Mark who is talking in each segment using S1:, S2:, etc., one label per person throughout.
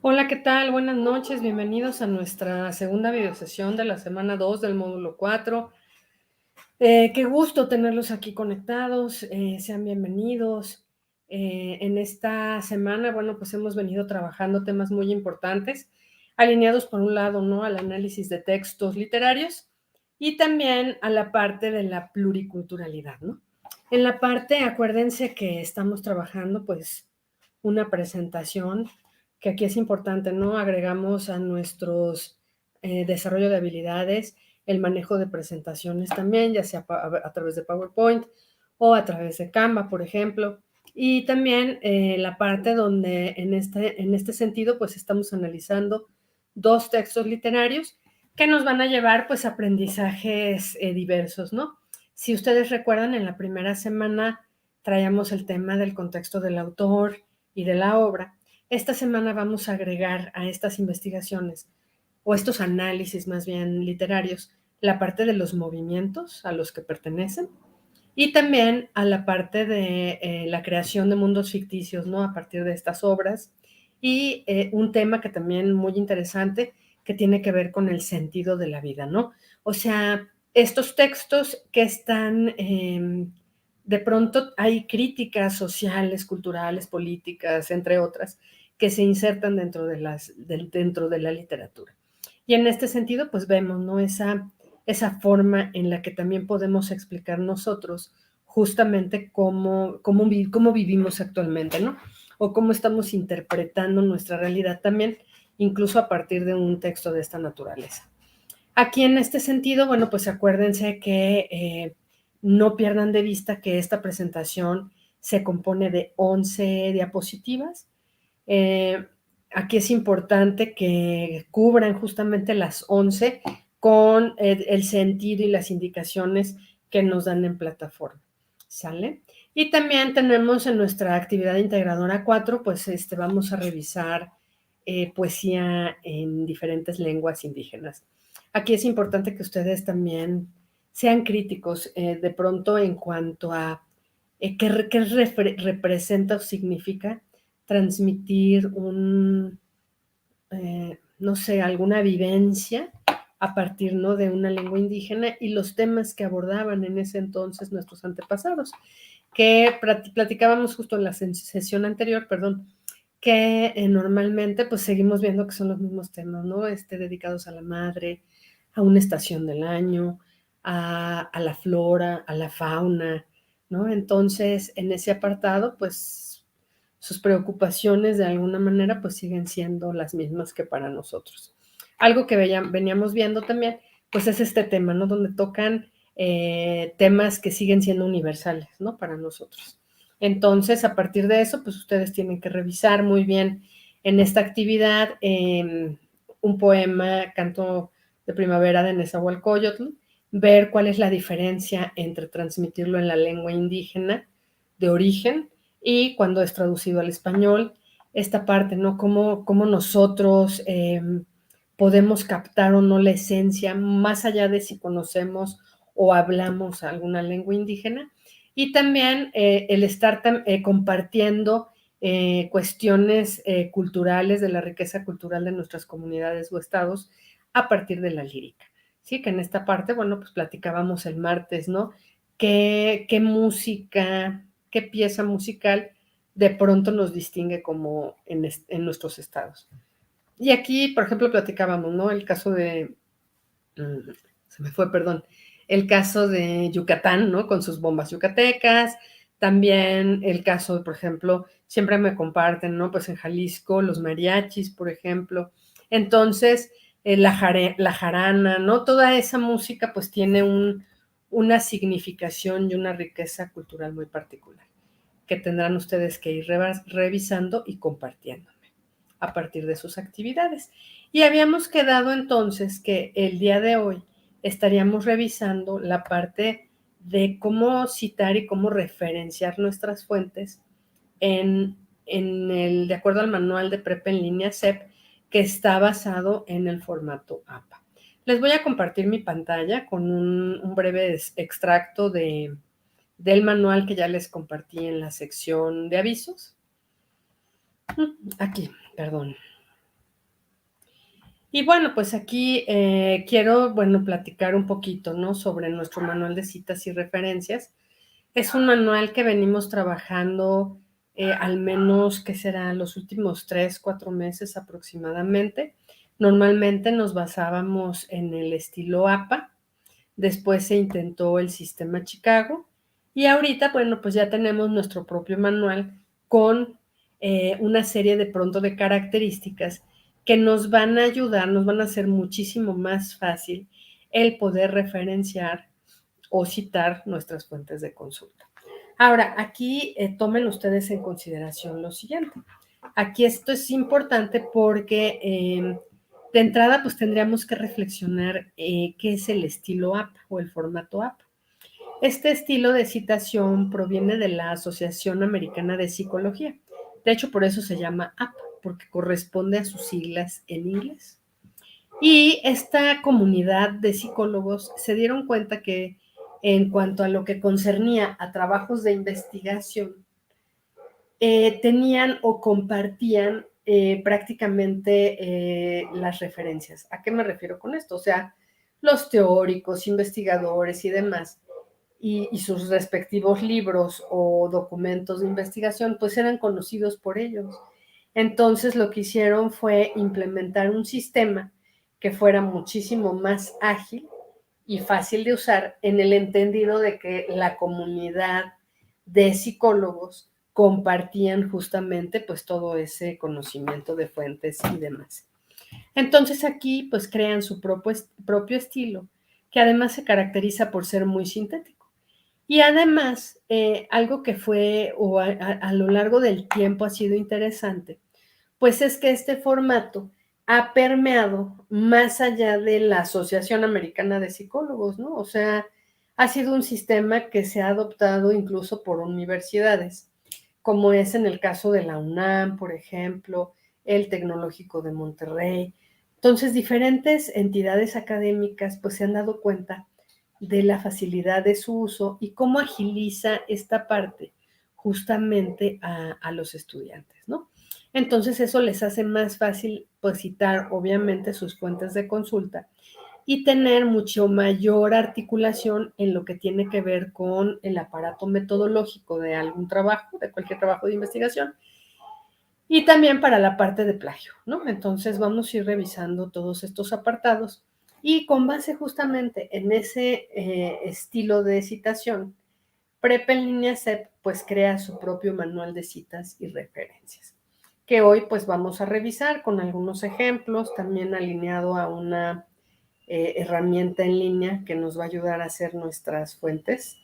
S1: Hola, ¿qué tal? Buenas noches, bienvenidos a nuestra segunda videosesión de la semana 2 del módulo 4. Qué gusto tenerlos aquí conectados, sean bienvenidos. En esta semana, bueno, pues hemos venido trabajando temas muy importantes, alineados por un lado, ¿no?, al análisis de textos literarios y también a la parte de la pluriculturalidad, ¿no? En la parte, acuérdense que estamos trabajando, pues, una presentación que aquí es importante, ¿no? Agregamos a nuestros desarrollo de habilidades el manejo de presentaciones también, ya sea a través de PowerPoint o a través de Canva, por ejemplo. Y también la parte donde en este sentido, pues estamos analizando dos textos literarios que nos van a llevar pues a aprendizajes diversos, ¿no? Si ustedes recuerdan, en la primera semana traíamos el tema del contexto del autor y de la obra. Esta semana vamos a agregar a estas investigaciones o estos análisis más bien literarios la parte de los movimientos a los que pertenecen y también a la parte de la creación de mundos ficticios, ¿no? A partir de estas obras y un tema que también muy interesante que tiene que ver con el sentido de la vida, ¿no? O sea, estos textos que están, de pronto hay críticas sociales, culturales, políticas, entre otras, que se insertan dentro de la literatura. Y en este sentido, pues vemos, ¿no?, esa forma en la que también podemos explicar nosotros justamente cómo vivimos actualmente, ¿no? O cómo estamos interpretando nuestra realidad también, incluso a partir de un texto de esta naturaleza. Aquí en este sentido, bueno, pues acuérdense que no pierdan de vista que esta presentación se compone de 11 diapositivas. Eh, Aquí es importante que cubran justamente las 11 con el sentido y las indicaciones que nos dan en plataforma, ¿sale? Y también tenemos en nuestra actividad integradora 4, pues vamos a revisar poesía en diferentes lenguas indígenas. Aquí es importante que ustedes también sean críticos de pronto en cuanto a qué representa o significa transmitir no sé, alguna vivencia a partir, ¿no?, de una lengua indígena y los temas que abordaban en ese entonces nuestros antepasados, que platicábamos justo en la sesión anterior, perdón, que normalmente pues seguimos viendo que son los mismos temas, ¿no? Dedicados a la madre, a una estación del año, a la flora, a la fauna, ¿no? Entonces, en ese apartado, pues sus preocupaciones de alguna manera pues siguen siendo las mismas que para nosotros. Algo que veníamos viendo también, pues es este tema, ¿no? Donde tocan temas que siguen siendo universales, ¿no? Para nosotros. Entonces, a partir de eso, pues ustedes tienen que revisar muy bien en esta actividad un poema, Canto de Primavera de Nezahualcóyotl, ver cuál es la diferencia entre transmitirlo en la lengua indígena de origen y cuando es traducido al español, esta parte, ¿no? Cómo nosotros podemos captar o no la esencia, más allá de si conocemos o hablamos alguna lengua indígena, y también el estar compartiendo cuestiones culturales de la riqueza cultural de nuestras comunidades o estados a partir de la lírica. Sí, que en esta parte, bueno, pues platicábamos el martes, ¿no? ¿Qué música, qué pieza musical de pronto nos distingue como en nuestros estados? Y aquí, por ejemplo, platicábamos, ¿no? El caso de, se me fue, perdón, el caso de Yucatán, ¿no? Con sus bombas yucatecas, también el caso, por ejemplo, siempre me comparten, ¿no? Pues en Jalisco, los mariachis, por ejemplo. Entonces, la jarana, ¿no? Toda esa música pues tiene una significación y una riqueza cultural muy particular que tendrán ustedes que ir revisando y compartiéndome a partir de sus actividades. Y habíamos quedado entonces que el día de hoy estaríamos revisando la parte de cómo citar y cómo referenciar nuestras fuentes de acuerdo al manual de prepa en línea CEP, que está basado en el formato APA. Les voy a compartir mi pantalla con un breve extracto del manual que ya les compartí en la sección de avisos. Aquí, perdón. Y bueno, pues aquí quiero, bueno, platicar un poquito, ¿no? Sobre nuestro manual de citas y referencias. Es un manual que venimos trabajando al menos, ¿qué será? Los últimos 3, 4 meses aproximadamente. Normalmente nos basábamos en el estilo APA, después se intentó el sistema Chicago y ahorita, bueno, pues ya tenemos nuestro propio manual con una serie de pronto de características que nos van a ayudar, nos van a hacer muchísimo más fácil el poder referenciar o citar nuestras fuentes de consulta. Ahora, aquí tomen ustedes en consideración lo siguiente. Aquí esto es importante porque de entrada pues tendríamos que reflexionar qué es el estilo APA o el formato APA. Este estilo de citación proviene de la Asociación Americana de Psicología. De hecho, por eso se llama APA, porque corresponde a sus siglas en inglés. Y esta comunidad de psicólogos se dieron cuenta que en cuanto a lo que concernía a trabajos de investigación, tenían o compartían prácticamente las referencias. ¿A qué me refiero con esto? O sea, los teóricos, investigadores y demás, y sus respectivos libros o documentos de investigación, pues eran conocidos por ellos. Entonces lo que hicieron fue implementar un sistema que fuera muchísimo más ágil y fácil de usar en el entendido de que la comunidad de psicólogos compartían justamente pues todo ese conocimiento de fuentes y demás. Entonces aquí pues crean su propio estilo, que además se caracteriza por ser muy sintético. Y además, algo que fue o a lo largo del tiempo ha sido interesante, pues es que este formato ha permeado más allá de la Asociación Americana de Psicólogos, ¿no? O sea, ha sido un sistema que se ha adoptado incluso por universidades, como es en el caso de la UNAM, por ejemplo, el Tecnológico de Monterrey. Entonces, diferentes entidades académicas pues se han dado cuenta de la facilidad de su uso y cómo agiliza esta parte justamente a los estudiantes, ¿no? Entonces eso les hace más fácil pues citar obviamente sus fuentes de consulta y tener mucho mayor articulación en lo que tiene que ver con el aparato metodológico de algún trabajo, de cualquier trabajo de investigación, y también para la parte de plagio, ¿no? Entonces vamos a ir revisando todos estos apartados y con base justamente en ese estilo de citación, Prep en línea CEP pues crea su propio manual de citas y referencias, que hoy pues vamos a revisar con algunos ejemplos, también alineado a una herramienta en línea que nos va a ayudar a hacer nuestras fuentes,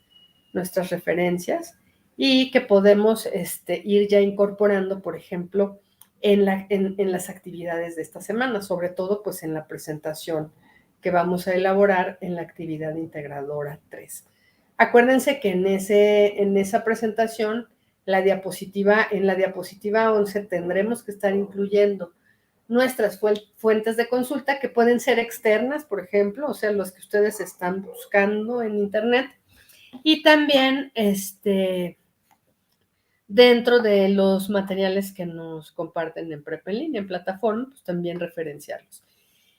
S1: nuestras referencias y que podemos ir ya incorporando, por ejemplo, en las actividades de esta semana, sobre todo pues en la presentación que vamos a elaborar en la actividad integradora 3. Acuérdense que en esa presentación, en la diapositiva 11 tendremos que estar incluyendo nuestras fuentes de consulta que pueden ser externas, por ejemplo, o sea, los que ustedes están buscando en Internet, y también dentro de los materiales que nos comparten en Prep en línea, en plataforma, pues también referenciarlos.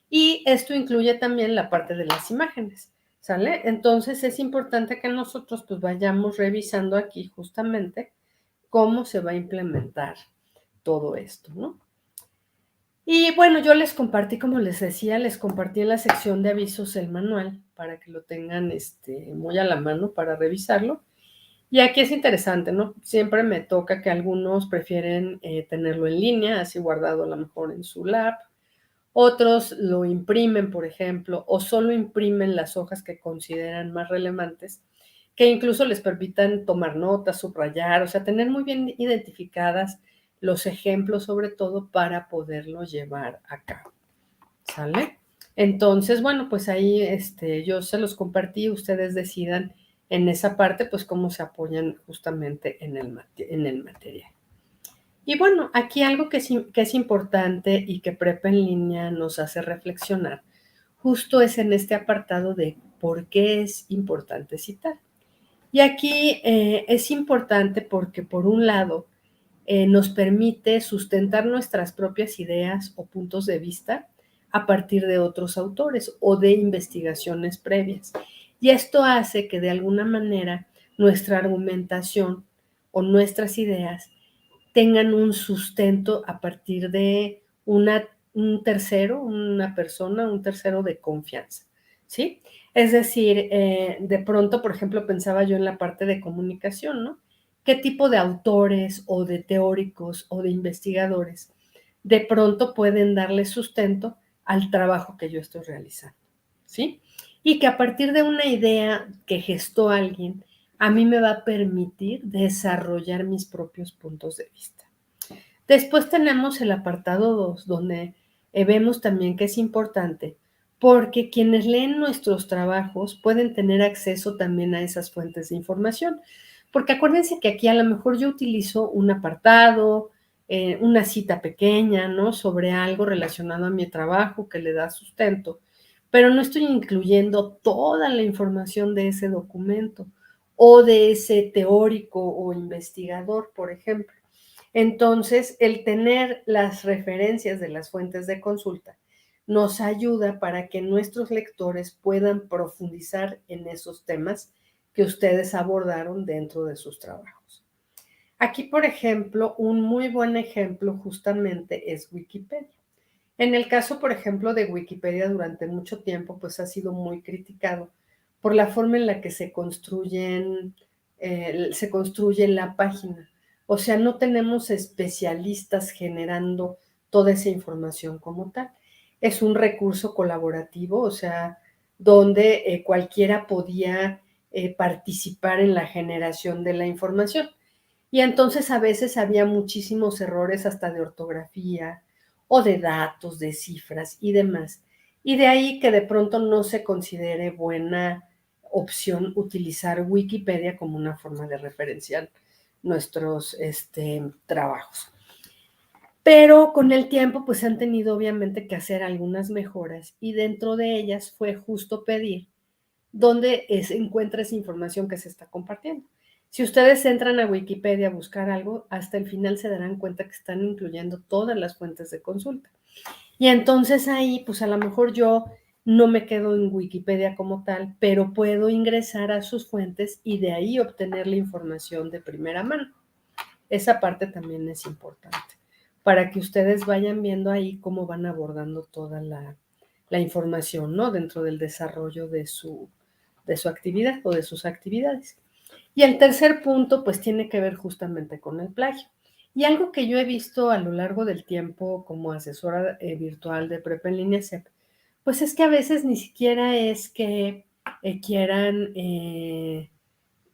S1: Y esto incluye también la parte de las imágenes, ¿sale? Entonces es importante que nosotros pues vayamos revisando aquí justamente cómo se va a implementar todo esto, ¿no? Y bueno, yo les compartí, como les decía, les compartí en la sección de avisos el manual para que lo tengan muy a la mano para revisarlo. Y aquí es interesante, ¿no? Siempre me toca que algunos prefieren tenerlo en línea, así guardado a lo mejor en su lab. Otros lo imprimen, por ejemplo, o solo imprimen las hojas que consideran más relevantes, que incluso les permitan tomar notas, subrayar, o sea, tener muy bien identificadas los ejemplos, sobre todo para poderlo llevar a cabo. ¿Sale? Entonces, bueno, pues ahí yo se los compartí, ustedes decidan en esa parte, pues cómo se apoyan justamente en el material. Y bueno, aquí algo que es importante y que Prepa en línea nos hace reflexionar, justo es en este apartado de por qué es importante citar. Y aquí es importante porque, por un lado, nos permite sustentar nuestras propias ideas o puntos de vista a partir de otros autores o de investigaciones previas. Y esto hace que de alguna manera nuestra argumentación o nuestras ideas tengan un sustento a partir de un tercero, una persona, un tercero de confianza, ¿sí? Es decir, de pronto, por ejemplo, pensaba yo en la parte de comunicación, ¿no? ¿Qué tipo de autores o de teóricos o de investigadores de pronto pueden darle sustento al trabajo que yo estoy realizando, ¿sí? Y que a partir de una idea que gestó alguien, a mí me va a permitir desarrollar mis propios puntos de vista. Después tenemos el apartado 2, donde vemos también que es importante porque quienes leen nuestros trabajos pueden tener acceso también a esas fuentes de información. Porque acuérdense que aquí a lo mejor yo utilizo un apartado, una cita pequeña, ¿no? Sobre algo relacionado a mi trabajo que le da sustento, pero no estoy incluyendo toda la información de ese documento o de ese teórico o investigador, por ejemplo. Entonces, el tener las referencias de las fuentes de consulta nos ayuda para que nuestros lectores puedan profundizar en esos temas que ustedes abordaron dentro de sus trabajos. Aquí, por ejemplo, un muy buen ejemplo justamente es Wikipedia. En el caso, por ejemplo, de Wikipedia, durante mucho tiempo, pues ha sido muy criticado por la forma en la que se construye la página. O sea, no tenemos especialistas generando toda esa información como tal. Es un recurso colaborativo, o sea, donde cualquiera podía participar en la generación de la información. Y entonces a veces había muchísimos errores hasta de ortografía o de datos, de cifras y demás. Y de ahí que de pronto no se considere buena opción utilizar Wikipedia como una forma de referenciar nuestros trabajos. Pero con el tiempo pues han tenido obviamente que hacer algunas mejoras y dentro de ellas fue justo pedir dónde se encuentra esa información que se está compartiendo. Si ustedes entran a Wikipedia a buscar algo, hasta el final se darán cuenta que están incluyendo todas las fuentes de consulta. Y entonces ahí, pues a lo mejor yo no me quedo en Wikipedia como tal, pero puedo ingresar a sus fuentes y de ahí obtener la información de primera mano. Esa parte también es importante para que ustedes vayan viendo ahí cómo van abordando toda la información, ¿no? Dentro del desarrollo de su actividad o de sus actividades. Y el tercer punto, pues tiene que ver justamente con el plagio. Y algo que yo he visto a lo largo del tiempo como asesora virtual de Prepa en línea CEP, pues es que a veces ni siquiera es que quieran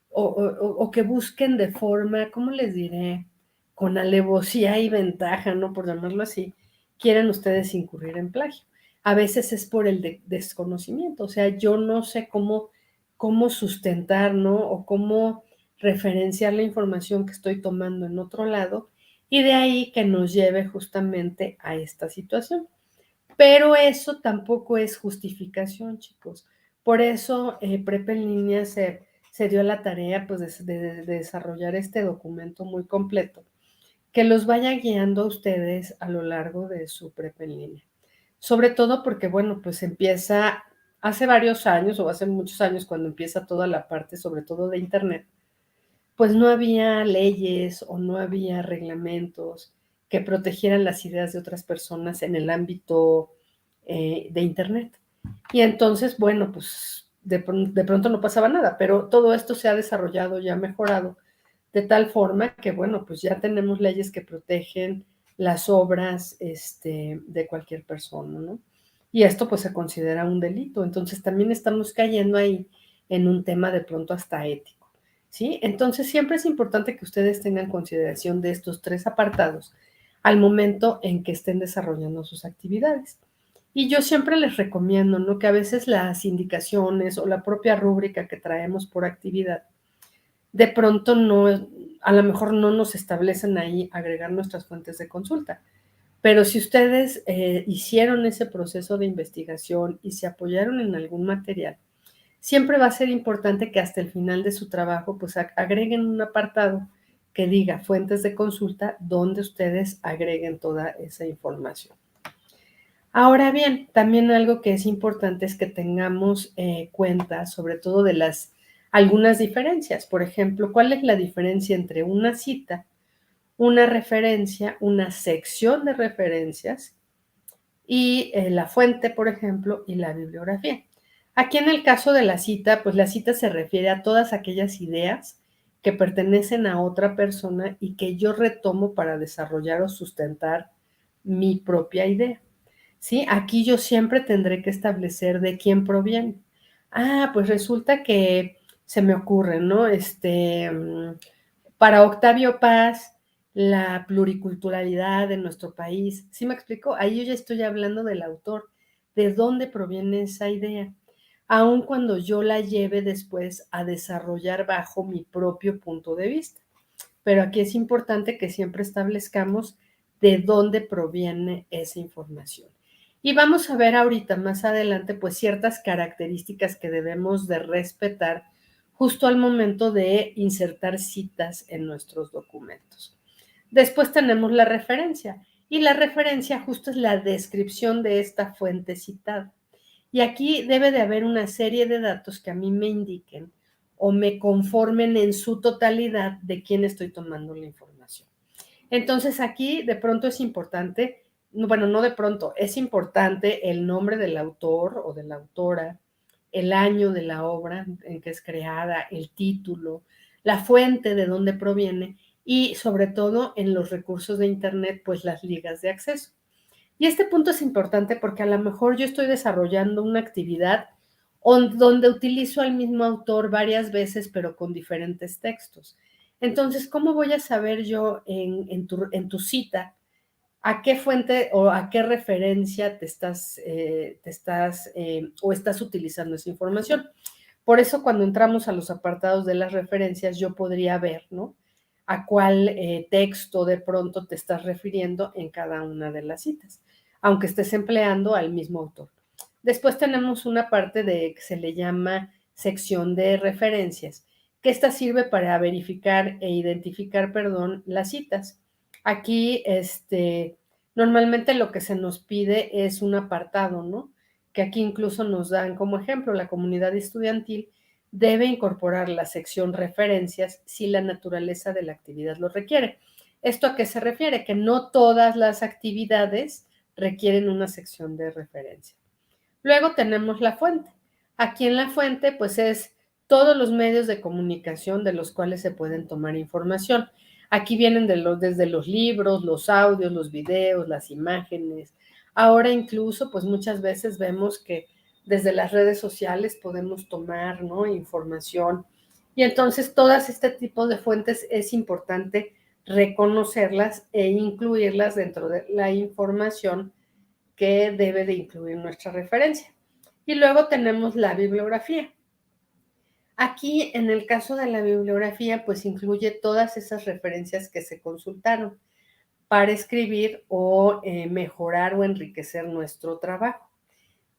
S1: o que busquen de forma, ¿cómo les diré? Con alevosía y ventaja, ¿no? Por llamarlo así, quieran ustedes incurrir en plagio. A veces es por el desconocimiento, o sea, yo no sé cómo sustentar, ¿no? O cómo referenciar la información que estoy tomando en otro lado y de ahí que nos lleve justamente a esta situación. Pero eso tampoco es justificación, chicos. Por eso Prepa en línea se dio la tarea pues, de desarrollar este documento muy completo que los vaya guiando a ustedes a lo largo de su Prepa en línea. Sobre todo porque, bueno, pues empieza hace varios años o hace muchos años cuando empieza toda la parte, sobre todo de Internet, pues no había leyes o no había reglamentos que protegieran las ideas de otras personas en el ámbito de Internet. Y entonces, bueno, pues de pronto no pasaba nada, pero todo esto se ha desarrollado y ha mejorado de tal forma que, bueno, pues ya tenemos leyes que protegen las obras de cualquier persona, ¿no? Y esto pues se considera un delito, entonces también estamos cayendo ahí en un tema de pronto hasta ético, ¿sí? Entonces siempre es importante que ustedes tengan consideración de estos tres apartados al momento en que estén desarrollando sus actividades. Y yo siempre les recomiendo, ¿no? Que a veces las indicaciones o la propia rúbrica que traemos por actividad, de pronto no, a lo mejor no nos establecen ahí agregar nuestras fuentes de consulta. Pero si ustedes hicieron ese proceso de investigación y se apoyaron en algún material, siempre va a ser importante que hasta el final de su trabajo, pues agreguen un apartado que diga fuentes de consulta donde ustedes agreguen toda esa información. Ahora bien, también algo que es importante es que tengamos cuenta, sobre todo de algunas diferencias. Por ejemplo, ¿cuál es la diferencia entre una cita, una referencia, una sección de referencias y la fuente, por ejemplo, y la bibliografía? Aquí en el caso de la cita, pues la cita se refiere a todas aquellas ideas que pertenecen a otra persona y que yo retomo para desarrollar o sustentar mi propia idea. ¿Sí? Aquí yo siempre tendré que establecer de quién proviene. Ah, pues resulta que se me ocurre, ¿no? Para Octavio Paz, la pluriculturalidad de nuestro país. ¿Sí me explico? Ahí yo ya estoy hablando del autor, de dónde proviene esa idea, aun cuando yo la lleve después a desarrollar bajo mi propio punto de vista. Pero aquí es importante que siempre establezcamos de dónde proviene esa información. Y vamos a ver ahorita más adelante pues ciertas características que debemos de respetar justo al momento de insertar citas en nuestros documentos. Después tenemos la referencia y la referencia justo es la descripción de esta fuente citada. Y aquí debe de haber una serie de datos que a mí me indiquen o me conformen en su totalidad de quién estoy tomando la información. Entonces aquí de pronto es importante, bueno, no de pronto, es importante el nombre del autor o de la autora, el año de la obra en que es creada, el título, la fuente de dónde proviene y sobre todo en los recursos de Internet, pues las ligas de acceso. Y este punto es importante porque a lo mejor yo estoy desarrollando una actividad donde utilizo al mismo autor varias veces, pero con diferentes textos. Entonces, ¿cómo voy a saber yo en tu cita a qué fuente o a qué referencia o estás utilizando esa información? Por eso, cuando entramos a los apartados de las referencias, yo podría ver, ¿no? A cuál texto de pronto te estás refiriendo en cada una de las citas, aunque estés empleando al mismo autor. Después tenemos una parte que se le llama sección de referencias, que esta sirve para verificar e identificar, perdón, las citas. Aquí, normalmente lo que se nos pide es un apartado, ¿no? Que aquí incluso nos dan como ejemplo, la comunidad estudiantil debe incorporar la sección referencias si la naturaleza de la actividad lo requiere. ¿Esto a qué se refiere? Que no todas las actividades requieren una sección de referencia. Luego tenemos la fuente. Aquí en la fuente, pues es todos los medios de comunicación de los cuales se pueden tomar información. Aquí vienen desde los libros, los audios, los videos, las imágenes. Ahora incluso, pues muchas veces vemos que desde las redes sociales podemos tomar, ¿no?, información. Y entonces todas este tipo de fuentes es importante reconocerlas e incluirlas dentro de la información que debe de incluir nuestra referencia. Y luego tenemos la bibliografía. Aquí, en el caso de la bibliografía, pues incluye todas esas referencias que se consultaron para escribir o mejorar o enriquecer nuestro trabajo,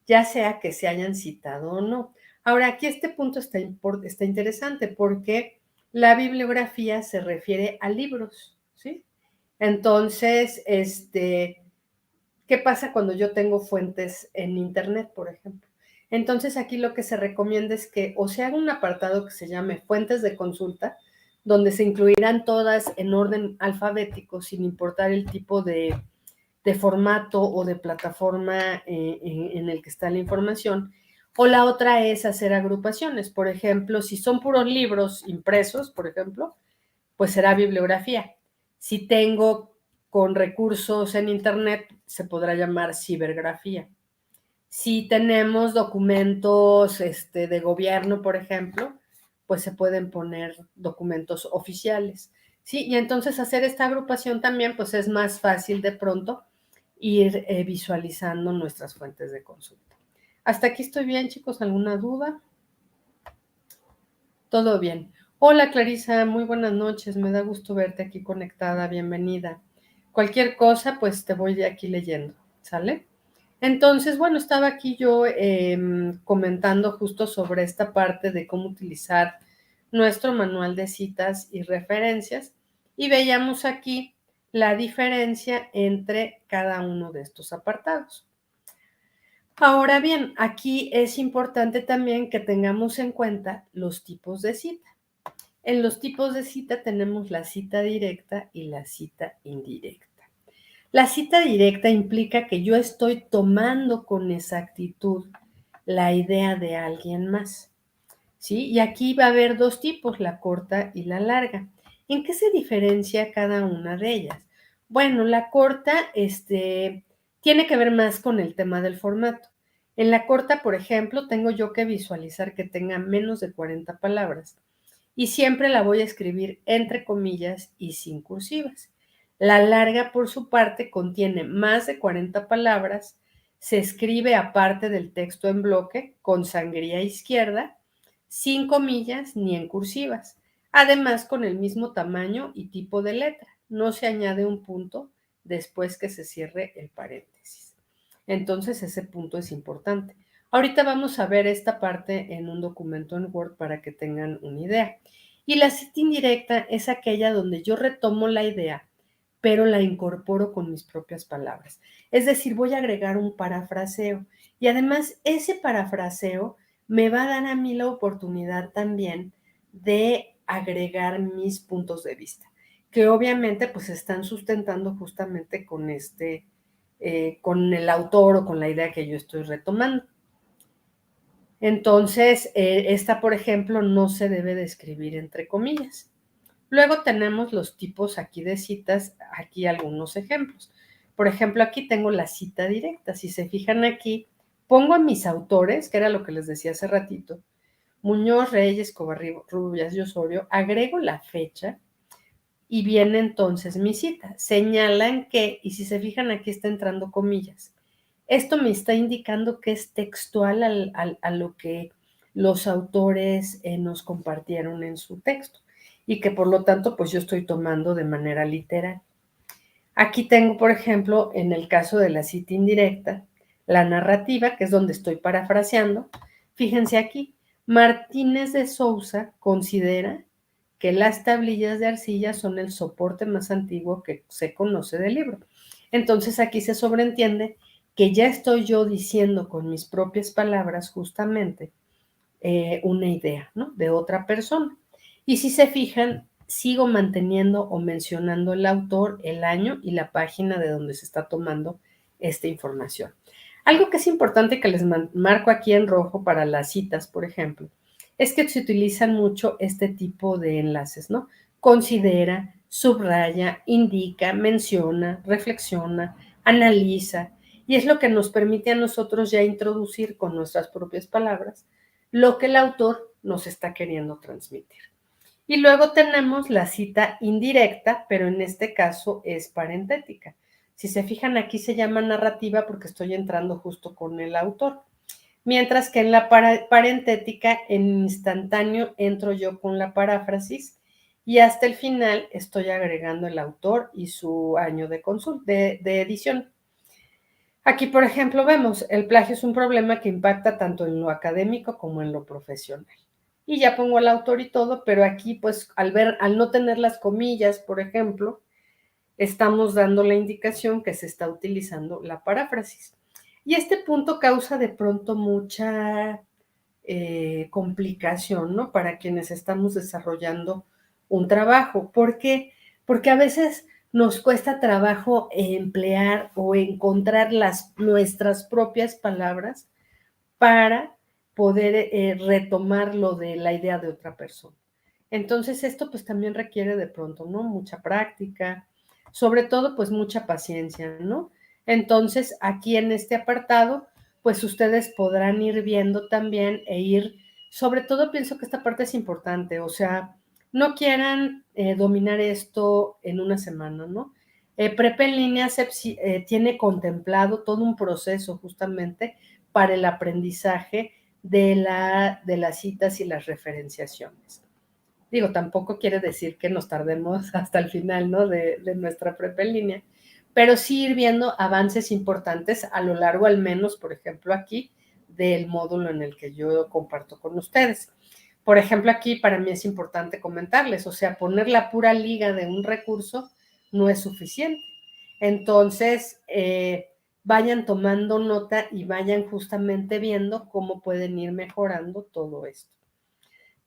S1: ya sea que se hayan citado o no. Ahora, aquí este punto está interesante porque la bibliografía se refiere a libros, ¿sí? Entonces, ¿qué pasa cuando yo tengo fuentes en Internet, por ejemplo? Entonces, aquí lo que se recomienda es que o se haga un apartado que se llame fuentes de consulta, donde se incluirán todas en orden alfabético, sin importar el tipo de formato o de plataforma en el que está la información. O la otra es hacer agrupaciones. Por ejemplo, si son puros libros impresos, por ejemplo, pues será bibliografía. Si tengo con recursos en Internet, se podrá llamar cibergrafía. Si tenemos documentos de gobierno, por ejemplo, pues se pueden poner documentos oficiales. Sí, y entonces hacer esta agrupación también, pues es más fácil de pronto ir visualizando nuestras fuentes de consulta. Hasta aquí estoy bien, chicos. ¿Alguna duda? Todo bien. Hola Clarisa, muy buenas noches. Me da gusto verte aquí conectada. Bienvenida. Cualquier cosa, pues te voy de aquí leyendo. ¿Sale? Entonces, bueno, estaba aquí yo comentando justo sobre esta parte de cómo utilizar nuestro manual de citas y referencias y veíamos aquí la diferencia entre cada uno de estos apartados. Ahora bien, aquí es importante también que tengamos en cuenta los tipos de cita. En los tipos de cita tenemos la cita directa y la cita indirecta. La cita directa implica que yo estoy tomando con exactitud la idea de alguien más, ¿sí? Y aquí va a haber dos tipos, la corta y la larga. ¿En qué se diferencia cada una de ellas? Bueno, la corta, tiene que ver más con el tema del formato. En la corta, por ejemplo, tengo yo que visualizar que tenga menos de 40 palabras y siempre la voy a escribir entre comillas y sin cursivas. La larga, por su parte, contiene más de 40 palabras, se escribe aparte del texto en bloque, con sangría izquierda, sin comillas ni en cursivas, además con el mismo tamaño y tipo de letra. No se añade un punto después que se cierre el paréntesis. Entonces ese punto es importante. Ahorita vamos a ver esta parte en un documento en Word para que tengan una idea. Y la cita indirecta es aquella donde yo retomo la idea, pero la incorporo con mis propias palabras. Es decir, voy a agregar un parafraseo y además ese parafraseo me va a dar a mí la oportunidad también de agregar mis puntos de vista, que obviamente pues están sustentando justamente con con el autor o con la idea que yo estoy retomando. Entonces, esta, por ejemplo, no se debe de escribir entre comillas. Luego tenemos los tipos aquí de citas, aquí algunos ejemplos. Por ejemplo, aquí tengo la cita directa. Si se fijan aquí, pongo a mis autores, que era lo que les decía hace ratito, Muñoz, Reyes, Covarrubias y Osorio, agrego la fecha y viene entonces mi cita. Señalan que, y si se fijan aquí está entrando comillas, esto me está indicando que es textual a lo que los autores nos compartieron en su texto y que por lo tanto pues yo estoy tomando de manera literal. Aquí tengo, por ejemplo, en el caso de la cita indirecta, la narrativa, que es donde estoy parafraseando. Fíjense aquí, Martínez de Sousa considera que las tablillas de arcilla son el soporte más antiguo que se conoce del libro. Entonces aquí se sobreentiende que ya estoy yo diciendo con mis propias palabras justamente una idea, ¿no? De otra persona. Y si se fijan, sigo manteniendo o mencionando el autor, el año y la página de donde se está tomando esta información. Algo que es importante que les marco aquí en rojo para las citas, por ejemplo, es que se utilizan mucho este tipo de enlaces, ¿no? Considera, subraya, indica, menciona, reflexiona, analiza, y es lo que nos permite a nosotros ya introducir con nuestras propias palabras lo que el autor nos está queriendo transmitir. Y luego tenemos la cita indirecta, pero en este caso es parentética. Si se fijan, aquí se llama narrativa porque estoy entrando justo con el autor. Mientras que en la parentética, en instantáneo, entro yo con la paráfrasis y hasta el final estoy agregando el autor y su año de edición. Aquí, por ejemplo, vemos, el plagio es un problema que impacta tanto en lo académico como en lo profesional. Y ya pongo al autor y todo, pero aquí, pues, al no tener las comillas, por ejemplo, estamos dando la indicación que se está utilizando la paráfrasis. Y este punto causa de pronto mucha complicación, ¿no? Para quienes estamos desarrollando un trabajo. ¿Por qué? Porque a veces nos cuesta trabajo emplear o encontrar nuestras propias palabras para poder retomar lo de la idea de otra persona. Entonces esto pues también requiere de pronto, ¿no? Mucha práctica, sobre todo pues mucha paciencia, ¿no? Entonces aquí en este apartado pues ustedes podrán ir viendo también e ir, sobre todo pienso que esta parte es importante, o sea, no quieran dominar esto en una semana, ¿no? Prepa en línea tiene contemplado todo un proceso justamente para el aprendizaje de las citas y las referenciaciones. Digo, tampoco quiere decir que nos tardemos hasta el final, ¿no? De nuestra prepa en línea, pero sí ir viendo avances importantes a lo largo, al menos, por ejemplo, aquí, del módulo en el que yo comparto con ustedes. Por ejemplo, aquí para mí es importante comentarles, o sea, poner la pura liga de un recurso no es suficiente. Entonces, vayan tomando nota y vayan justamente viendo cómo pueden ir mejorando todo esto.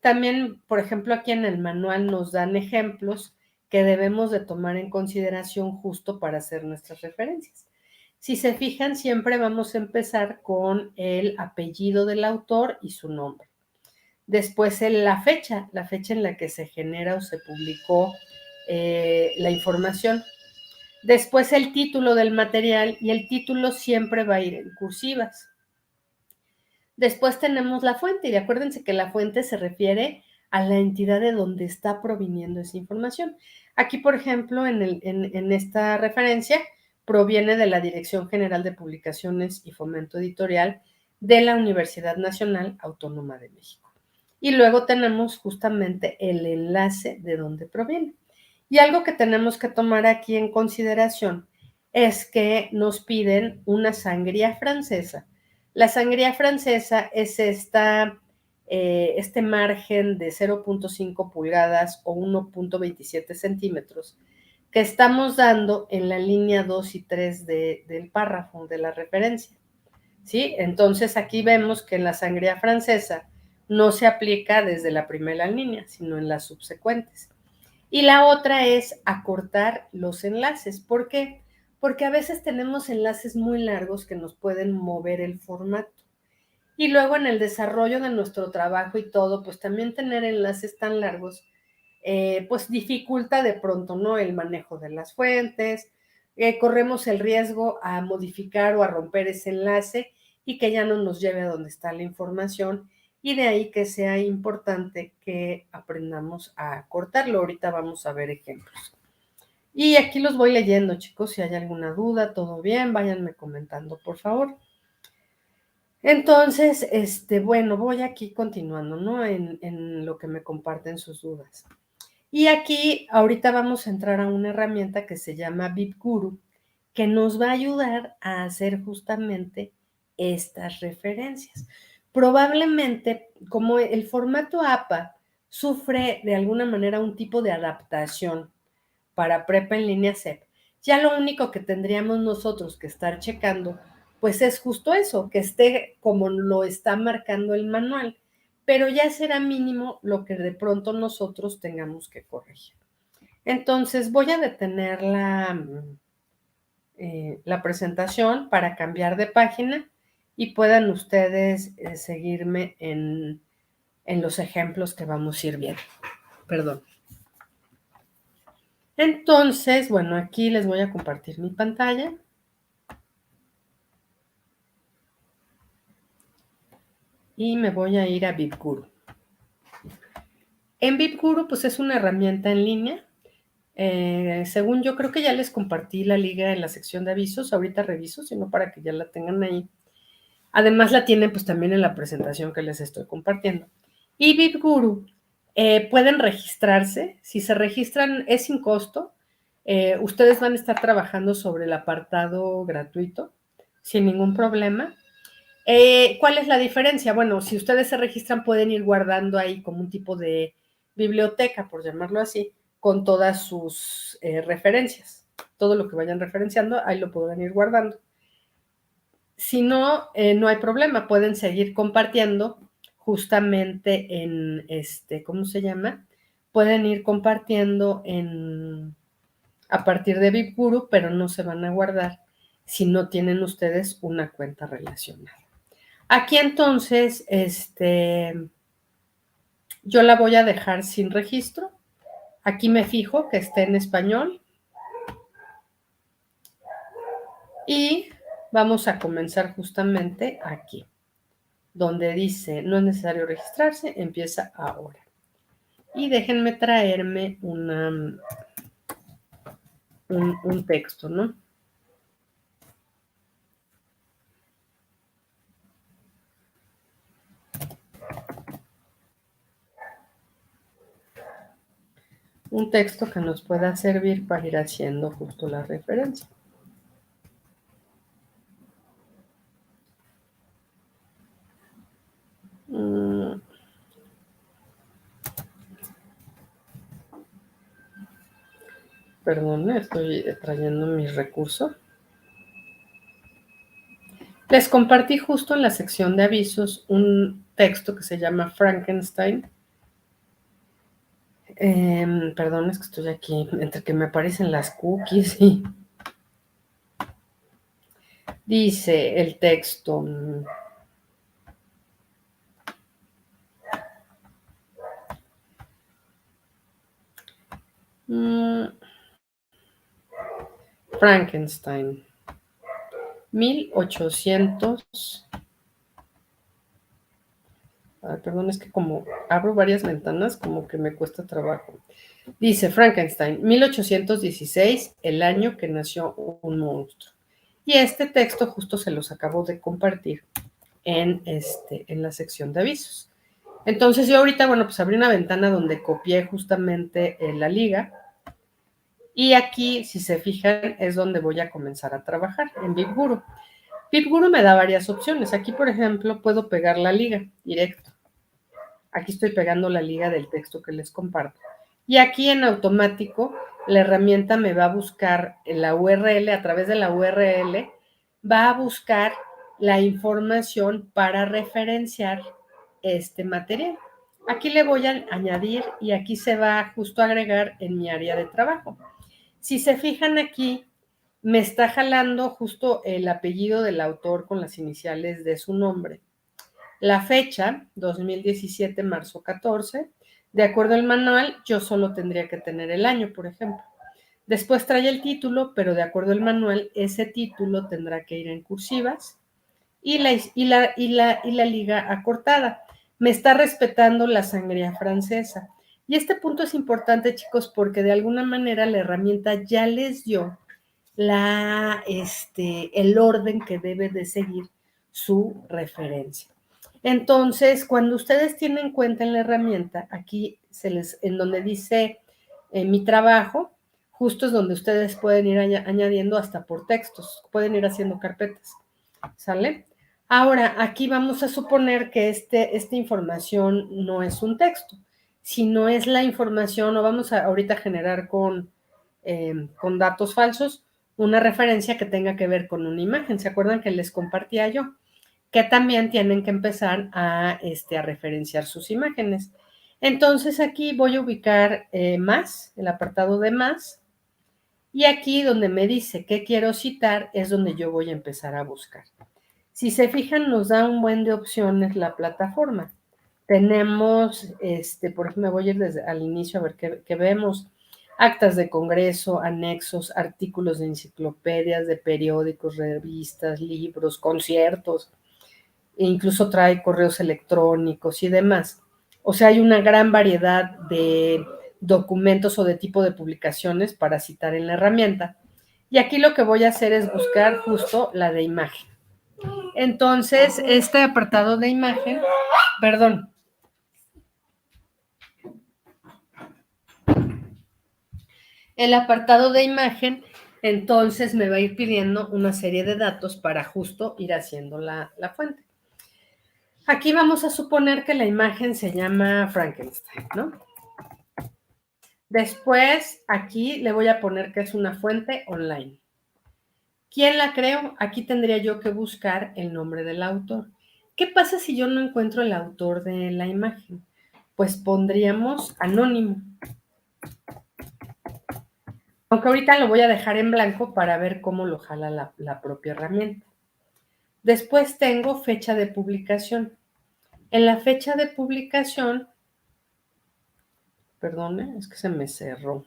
S1: También, por ejemplo, aquí en el manual nos dan ejemplos que debemos de tomar en consideración justo para hacer nuestras referencias. Si se fijan, siempre vamos a empezar con el apellido del autor y su nombre. Después la fecha en la que se genera o se publicó la información. Después el título del material, y el título siempre va a ir en cursivas. Después tenemos la fuente, y acuérdense que la fuente se refiere a la entidad de donde está proviniendo esa información. Aquí, por ejemplo, en esta referencia, proviene de la Dirección General de Publicaciones y Fomento Editorial de la Universidad Nacional Autónoma de México. Y luego tenemos justamente el enlace de donde proviene. Y algo que tenemos que tomar aquí en consideración es que nos piden una sangría francesa. La sangría francesa es este margen de 0.5 pulgadas o 1.27 centímetros que estamos dando en la línea 2 y 3 del párrafo de la referencia. ¿Sí? Entonces aquí vemos que en la sangría francesa no se aplica desde la primera línea, sino en las subsecuentes. Y la otra es acortar los enlaces. ¿Por qué? Porque a veces tenemos enlaces muy largos que nos pueden mover el formato. Y luego en el desarrollo de nuestro trabajo y todo, pues también tener enlaces tan largos, pues dificulta de pronto, ¿no? El manejo de las fuentes, corremos el riesgo a modificar o a romper ese enlace y que ya no nos lleve a donde está la información, y de ahí que sea importante que aprendamos a cortarlo. Ahorita vamos a ver ejemplos. Y aquí los voy leyendo, chicos, si hay alguna duda, todo bien, váyanme comentando, por favor. Entonces, bueno, voy aquí continuando, ¿no? En lo que me comparten sus dudas. Y aquí, ahorita vamos a entrar a una herramienta que se llama BibGuru, que nos va a ayudar a hacer justamente estas referencias. Probablemente, como el formato APA sufre de alguna manera un tipo de adaptación para prepa en línea CEP, ya lo único que tendríamos nosotros que estar checando, pues es justo eso, que esté como lo está marcando el manual, pero ya será mínimo lo que de pronto nosotros tengamos que corregir. Entonces voy a detener la presentación para cambiar de página y puedan ustedes seguirme en los ejemplos que vamos a ir viendo. Perdón. Entonces, bueno, aquí les voy a compartir mi pantalla. Y me voy a ir a BibGuru. En BibGuru, pues es una herramienta en línea. Según yo, creo que ya les compartí la liga en la sección de avisos. Ahorita reviso, sino para que ya la tengan ahí. Además, la tienen pues también en la presentación que les estoy compartiendo. Y BibGuru, pueden registrarse. Si se registran, es sin costo. Ustedes van a estar trabajando sobre el apartado gratuito, sin ningún problema. ¿Cuál es la diferencia? Bueno, si ustedes se registran, pueden ir guardando ahí como un tipo de biblioteca, por llamarlo así, con todas sus referencias. Todo lo que vayan referenciando, ahí lo podrán ir guardando. Si no, no hay problema, pueden seguir compartiendo justamente en, ¿cómo se llama? Pueden ir compartiendo a partir de BibGuru, pero no se van a guardar si no tienen ustedes una cuenta relacionada. Aquí entonces, yo la voy a dejar sin registro. Aquí me fijo que esté en español. Y vamos a comenzar justamente aquí, donde dice, no es necesario registrarse, empieza ahora. Y déjenme traerme un texto, ¿no? Un texto que nos pueda servir para ir haciendo justo la referencia. Perdón, estoy trayendo mis recursos. Les compartí justo en la sección de avisos un texto que se llama Frankenstein. Perdón, es que estoy aquí, entre que me aparecen las cookies y... Dice el texto... Frankenstein, 1800... perdón, es que como abro varias ventanas, como que me cuesta trabajo. Dice Frankenstein, 1816, el año que nació un monstruo. Y este texto justo se los acabo de compartir en la sección de avisos. Entonces yo ahorita, bueno, pues abrí una ventana donde copié justamente la liga. Y aquí, si se fijan, es donde voy a comenzar a trabajar, en BibGuru. BibGuru me da varias opciones. Aquí, por ejemplo, puedo pegar la liga directo. Aquí estoy pegando la liga del texto que les comparto. Y aquí en automático, la herramienta me va a buscar la URL, a través de la URL, va a buscar la información para referenciar este material. Aquí le voy a añadir y aquí se va justo a agregar en mi área de trabajo. Si se fijan aquí, me está jalando justo el apellido del autor con las iniciales de su nombre. La fecha, 2017, marzo 14. De acuerdo al manual, yo solo tendría que tener el año, por ejemplo. Después trae el título, pero de acuerdo al manual, ese título tendrá que ir en cursivas y la liga acortada. Me está respetando la sangría francesa. Y este punto es importante, chicos, porque de alguna manera la herramienta ya les dio el orden que debe de seguir su referencia. Entonces, cuando ustedes tienen en cuenta en la herramienta, aquí en donde dice mi trabajo, justo es donde ustedes pueden ir añadiendo hasta por textos, pueden ir haciendo carpetas, ¿sale? Ahora, aquí vamos a suponer que esta información no es un texto, sino es la información, o vamos a ahorita generar con datos falsos, una referencia que tenga que ver con una imagen. ¿Se acuerdan que les compartía yo? Que también tienen que empezar a referenciar sus imágenes. Entonces aquí voy a ubicar más, el apartado de más, y aquí donde me dice qué quiero citar es donde yo voy a empezar a buscar. Si se fijan, nos da un buen de opciones la plataforma. Tenemos, por ejemplo, me voy a ir desde al inicio a ver qué vemos. Actas de congreso, anexos, artículos de enciclopedias, de periódicos, revistas, libros, conciertos, e incluso trae correos electrónicos y demás. O sea, hay una gran variedad de documentos o de tipo de publicaciones para citar en la herramienta. Y aquí lo que voy a hacer es buscar justo la de imagen. Entonces, este apartado de imagen, perdón, el apartado de imagen, entonces me va a ir pidiendo una serie de datos para justo ir haciendo la fuente. Aquí vamos a suponer que la imagen se llama Frankenstein, ¿no? Después, aquí le voy a poner que es una fuente online. ¿Quién la creó? Aquí tendría yo que buscar el nombre del autor. ¿Qué pasa si yo no encuentro el autor de la imagen? Pues pondríamos anónimo. Aunque ahorita lo voy a dejar en blanco para ver cómo lo jala la propia herramienta. Después tengo fecha de publicación. En la fecha de publicación, perdone, es que se me cerró.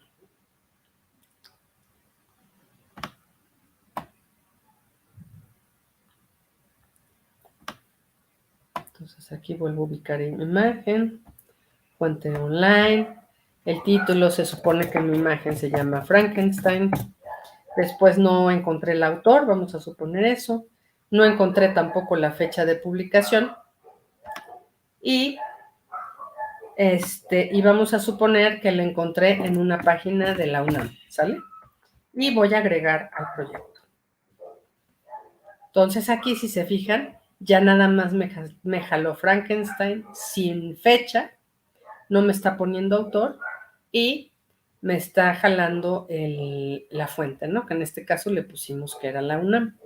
S1: Entonces aquí vuelvo a ubicar mi imagen, fuente online, el título se supone que mi imagen se llama Frankenstein. Después no encontré el autor, vamos a suponer eso. No encontré tampoco la fecha de publicación. Y vamos a suponer que lo encontré en una página de la UNAM, ¿sale? Y voy a agregar al proyecto. Entonces aquí, si se fijan, ya nada más me jaló Frankenstein sin fecha, no me está poniendo autor y me está jalando la fuente, ¿no? Que en este caso le pusimos que era la UNAM.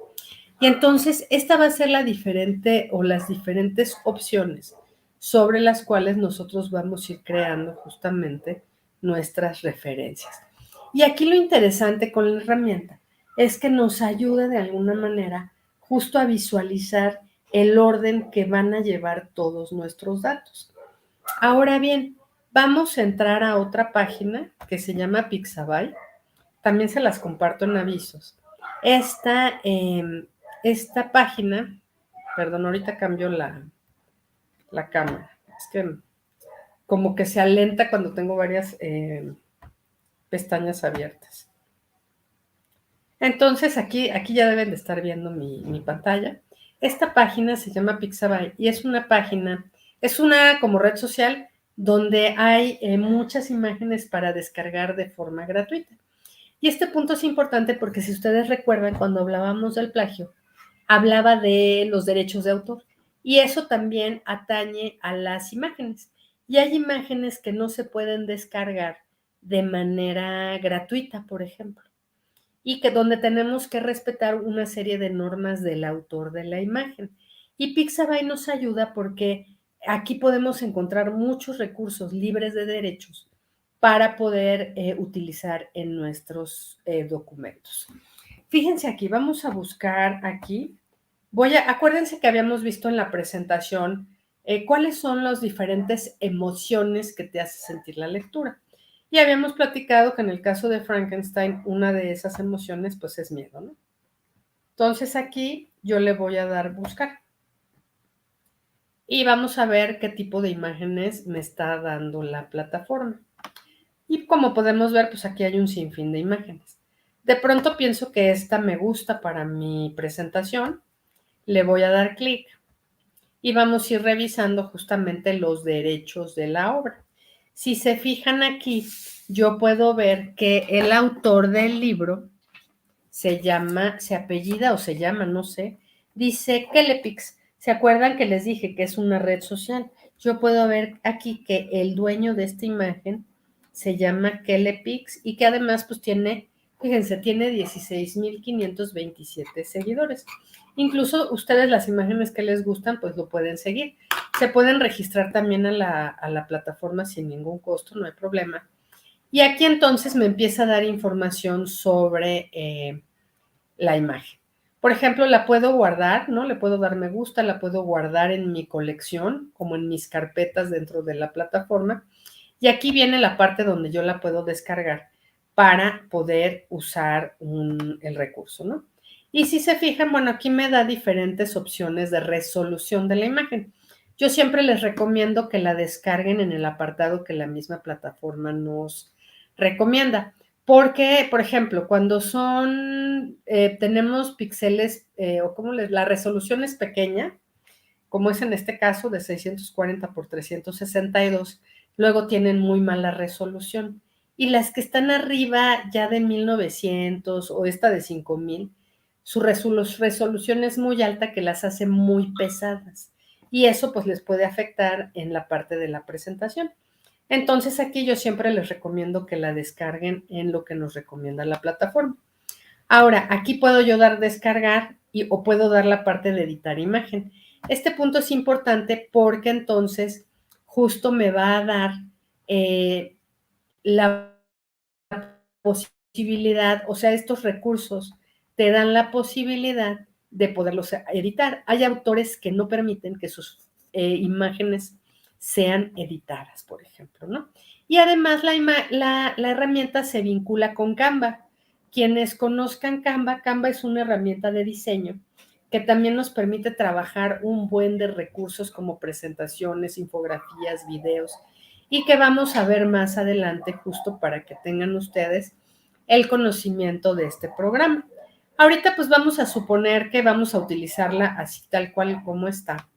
S1: Y entonces esta va a ser la diferente o las diferentes opciones sobre las cuales nosotros vamos a ir creando justamente nuestras referencias. Y aquí lo interesante con la herramienta es que nos ayuda de alguna manera justo a visualizar el orden que van a llevar todos nuestros datos. Ahora bien, vamos a entrar a otra página que se llama Pixabay. También se las comparto en avisos. Esta página, perdón, ahorita cambio la cámara. Es que como que se alenta cuando tengo varias pestañas abiertas. Entonces, aquí ya deben de estar viendo mi pantalla. Esta página se llama Pixabay y es una página, es una como red social donde hay muchas imágenes para descargar de forma gratuita. Y este punto es importante porque si ustedes recuerdan, cuando hablábamos del plagio, hablaba de los derechos de autor y eso también atañe a las imágenes. Y hay imágenes que no se pueden descargar de manera gratuita, por ejemplo, y que donde tenemos que respetar una serie de normas del autor de la imagen. Y Pixabay nos ayuda porque aquí podemos encontrar muchos recursos libres de derechos para poder utilizar en nuestros documentos. Fíjense aquí, vamos a buscar aquí. Acuérdense que habíamos visto en la presentación cuáles son las diferentes emociones que te hace sentir la lectura. Y habíamos platicado que en el caso de Frankenstein, una de esas emociones, pues es miedo, ¿no? Entonces aquí yo le voy a dar buscar. Y vamos a ver qué tipo de imágenes me está dando la plataforma. Y como podemos ver, pues aquí hay un sinfín de imágenes. De pronto pienso que esta me gusta para mi presentación. Le voy a dar clic y vamos a ir revisando justamente los derechos de la obra. Si se fijan aquí, yo puedo ver que el autor del libro se apellida o se llama, no sé, dice Kelepix. ¿Se acuerdan que les dije que es una red social? Yo puedo ver aquí que el dueño de esta imagen se llama Kelepix y que además pues tiene, fíjense, tiene 16,527 seguidores. Incluso ustedes las imágenes que les gustan pues lo pueden seguir. Se pueden registrar también a la plataforma sin ningún costo, no hay problema. Y aquí entonces me empieza a dar información sobre la imagen. Por ejemplo, la puedo guardar, ¿no? Le puedo dar me gusta, la puedo guardar en mi colección, como en mis carpetas dentro de la plataforma. Y aquí viene la parte donde yo la puedo descargar para poder usar el recurso, ¿no? Y si se fijan, bueno, aquí me da diferentes opciones de resolución de la imagen. Yo siempre les recomiendo que la descarguen en el apartado que la misma plataforma nos recomienda. Porque, por ejemplo, cuando tenemos píxeles o como la resolución es pequeña, como es en este caso de 640 por 362, luego tienen muy mala resolución. Y las que están arriba ya de 1900 o esta de 5000, su resolución es muy alta que las hace muy pesadas. Y eso pues les puede afectar en la parte de la presentación. Entonces aquí yo siempre les recomiendo que la descarguen en lo que nos recomienda la plataforma. Ahora, aquí puedo yo dar descargar o puedo dar la parte de editar imagen. Este punto es importante porque entonces justo me va a dar la posibilidad, o sea, estos recursos te dan la posibilidad de poderlos editar. Hay autores que no permiten que sus imágenes sean editadas, por ejemplo, ¿no? Y además la herramienta se vincula con Canva. Quienes conozcan Canva, Canva es una herramienta de diseño que también nos permite trabajar un buen de recursos como presentaciones, infografías, videos, y que vamos a ver más adelante justo para que tengan ustedes el conocimiento de este programa. Ahorita pues vamos a suponer que vamos a utilizarla así tal cual como está.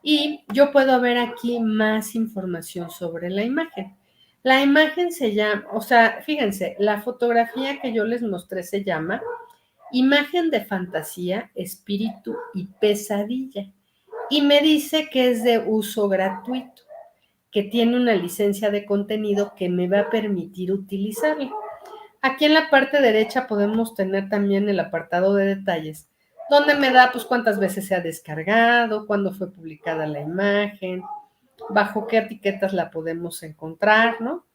S1: Y yo puedo ver aquí más información sobre la imagen. La imagen se llama, o sea, fíjense, la fotografía que yo les mostré se llama Imagen de fantasía, espíritu y pesadilla. Y me dice que es de uso gratuito, que tiene una licencia de contenido que me va a permitir utilizarla. Aquí en la parte derecha podemos tener también el apartado de detalles, donde me da pues cuántas veces se ha descargado, cuándo fue publicada la imagen, bajo qué etiquetas la podemos encontrar, ¿no?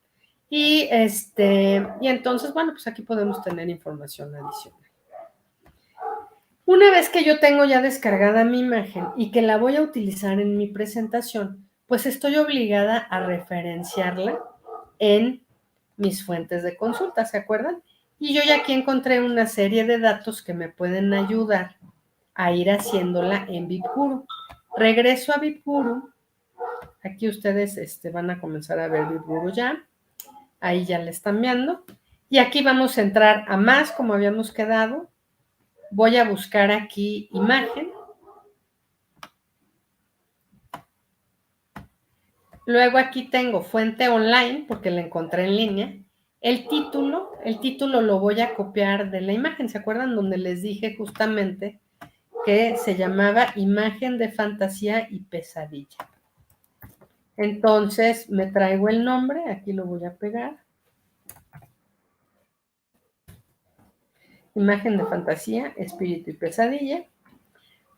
S1: Y entonces, bueno, pues aquí podemos tener información adicional. Una vez que yo tengo ya descargada mi imagen y que la voy a utilizar en mi presentación, pues estoy obligada a referenciarla en mis fuentes de consulta, ¿se acuerdan? Y yo ya aquí encontré una serie de datos que me pueden ayudar a ir haciéndola en BibGuru. Regreso a BibGuru. Aquí ustedes van a comenzar a ver BibGuru ya. Ahí ya le están viendo. Y aquí vamos a entrar a más, como habíamos quedado. Voy a buscar aquí imagen. Luego aquí tengo fuente online, porque la encontré en línea. El título lo voy a copiar de la imagen. ¿Se acuerdan? Donde les dije justamente que se llamaba Imagen de Fantasía y Pesadilla. Entonces me traigo el nombre, aquí lo voy a pegar. Imagen de Fantasía, Espíritu y Pesadilla.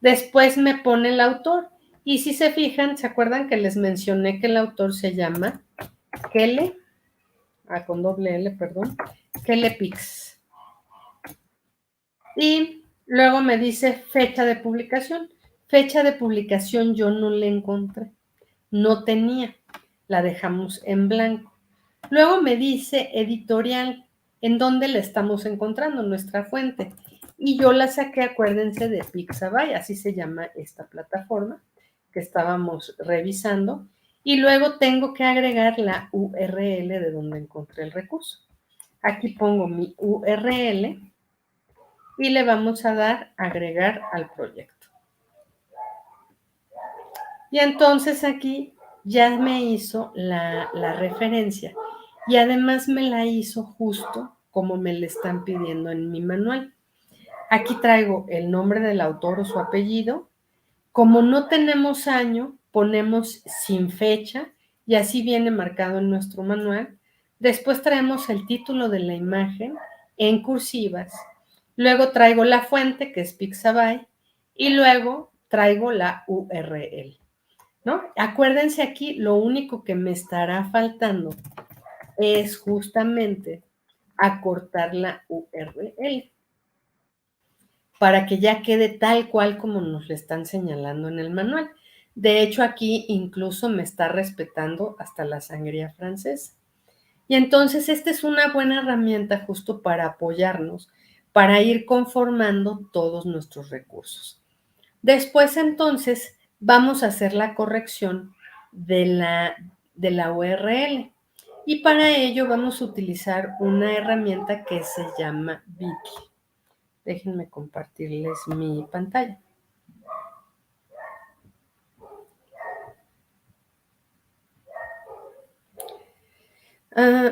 S1: Después me pone el autor. Y si se fijan, ¿se acuerdan que les mencioné que el autor se llama Kele? Con doble L, perdón. Kele Pix. Y luego me dice fecha de publicación. Fecha de publicación yo no le encontré. No tenía. La dejamos en blanco. Luego me dice editorial, en dónde la estamos encontrando, nuestra fuente. Y yo la saqué, acuérdense, de Pixabay, así se llama esta plataforma que estábamos revisando. Y luego tengo que agregar la URL de donde encontré el recurso. Aquí pongo mi URL y le vamos a dar agregar al proyecto. Y entonces aquí ya me hizo la referencia y además me la hizo justo como me le están pidiendo en mi manual. Aquí traigo el nombre del autor o su apellido. Como no tenemos año, ponemos sin fecha y así viene marcado en nuestro manual. Después traemos el título de la imagen en cursivas. Luego traigo la fuente, que es Pixabay, y luego traigo la URL. ¿No? Acuérdense aquí, lo único que me estará faltando es justamente acortar la URL para que ya quede tal cual como nos le están señalando en el manual. De hecho, aquí incluso me está respetando hasta la sangría francesa. Y entonces esta es una buena herramienta justo para apoyarnos, para ir conformando todos nuestros recursos. Después entonces vamos a hacer la corrección de la URL. Y para ello vamos a utilizar una herramienta que se llama Bitly. Déjenme compartirles mi pantalla.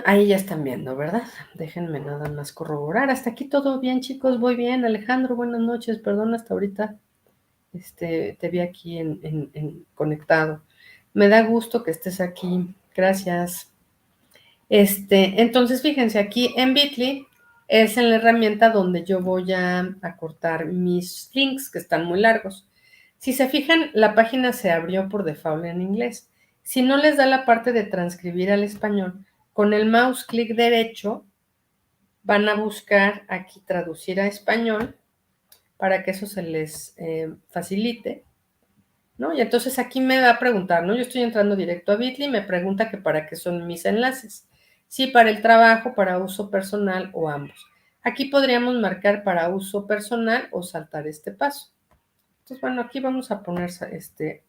S1: Ahí ya están viendo, ¿verdad? Déjenme nada más corroborar. Hasta aquí todo bien, chicos. Voy bien. Alejandro, buenas noches. Perdón, hasta ahorita te vi aquí conectado. Me da gusto que estés aquí. Gracias. Entonces, fíjense, aquí en Bitly es en la herramienta donde yo voy a cortar mis links que están muy largos. Si se fijan, la página se abrió por default en inglés. Si no les da la parte de transcribir al español, con el mouse clic derecho van a buscar aquí traducir a español para que eso se les facilite, ¿no? Y entonces aquí me va a preguntar, ¿no? Yo estoy entrando directo a Bitly y me pregunta que para qué son mis enlaces. Sí, para el trabajo, para uso personal o ambos. Aquí podríamos marcar para uso personal o saltar este paso. Entonces, bueno, aquí vamos a poner